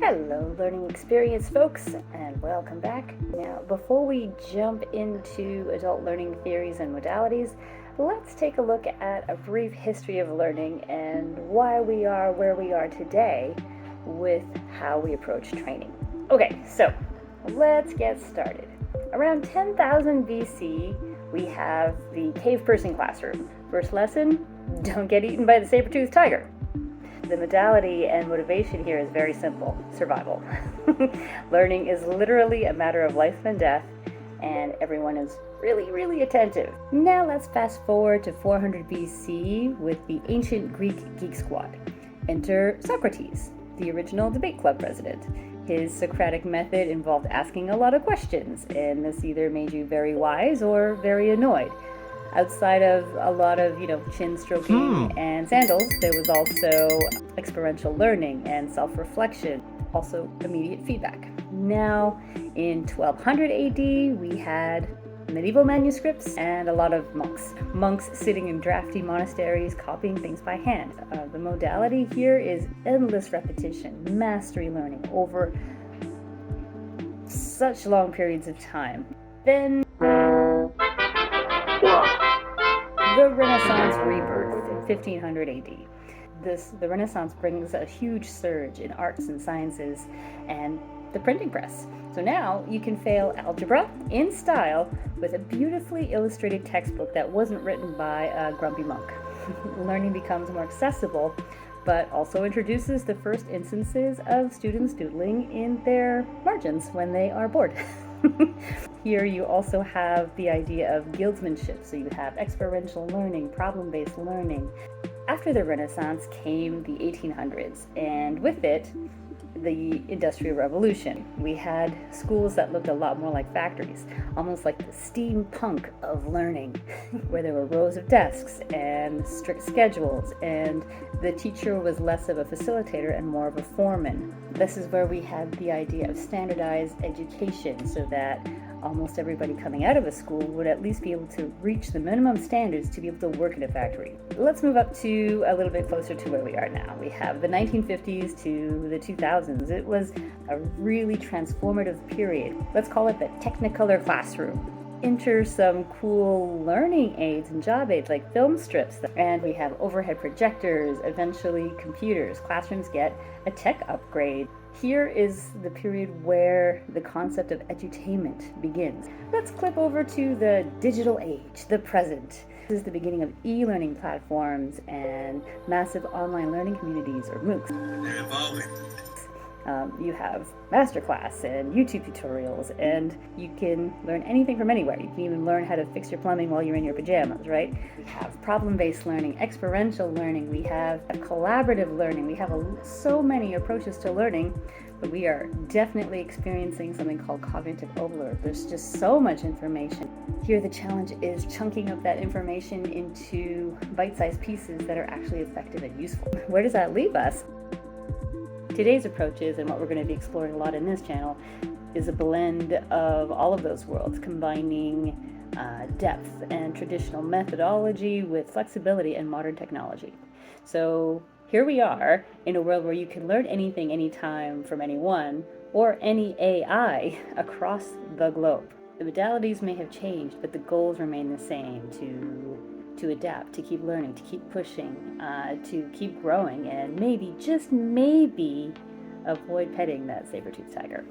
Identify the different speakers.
Speaker 1: Hello, learning experience folks, and welcome back. Now, before we jump into adult learning theories and modalities, let's take a look at a brief history of learning and why we are where we are today with how we approach training. Okay, so let's get started. Around 10,000 BC, we have the cave person classroom. First lesson, don't get eaten by the saber-toothed tiger. The modality and motivation here is very simple: survival. Learning is literally a matter of life and death, and everyone is really attentive. Now let's fast forward to 400 BC with the ancient Greek geek squad. Enter Socrates, the original debate club president. His Socratic method involved asking a lot of questions, and this either made you very wise or very annoyed. Outside of a lot of, chin stroking and sandals, there was also experiential learning and self-reflection, also immediate feedback. Now, in 1200 AD, we had medieval manuscripts and a lot of monks. Monks sitting in drafty monasteries, copying things by hand. The modality here is endless repetition, mastery learning over such long periods of time. Then the Renaissance rebirth in 1500 AD. The Renaissance brings a huge surge in arts and sciences and the printing press. So now you can fail algebra in style with a beautifully illustrated textbook that wasn't written by a grumpy monk. Learning becomes more accessible, but also introduces the first instances of students doodling in their margins when they are bored. Here you also have the idea of guildsmanship, so you have experiential learning, problem-based learning. After the Renaissance came the 1800s, and with it, the Industrial Revolution. We had schools that looked a lot more like factories, almost like the steampunk of learning, where there were rows of desks and strict schedules, and the teacher was less of a facilitator and more of a foreman. This is where we had the idea of standardized education, so that almost everybody coming out of a school would at least be able to reach the minimum standards to be able to work in a factory. Let's move up to a little bit closer to where we are now. We have the 1950s to the 2000s. It was a really transformative period. Let's call it the Technicolor classroom. Enter some cool learning aids and job aids like film strips, and we have overhead projectors, eventually computers. Classrooms get a tech upgrade. Here is the period where the concept of edutainment begins. Let's clip over to the digital age, the present. This is the beginning of e-learning platforms and massive online learning communities, or MOOCs.
Speaker 2: They're evolving.
Speaker 1: You have masterclass and YouTube tutorials, and you can learn anything from anywhere. You can even learn how to fix your plumbing while you're in your pajamas, right? We have problem-based learning, experiential learning, we have collaborative learning, we have so many approaches to learning, but we are definitely experiencing something called cognitive overload. There's just so much information. Here the challenge is chunking up that information into bite-sized pieces that are actually effective and useful. Where does that leave us? Today's approaches, and what we're going to be exploring a lot in this channel, is a blend of all of those worlds, combining depth and traditional methodology with flexibility and modern technology. So here we are in a world where you can learn anything, anytime, from anyone, or any AI across the globe. The modalities may have changed, but the goals remain the same: to adapt, to keep learning, to keep pushing, to keep growing, and maybe, just maybe, avoid petting that saber-toothed tiger.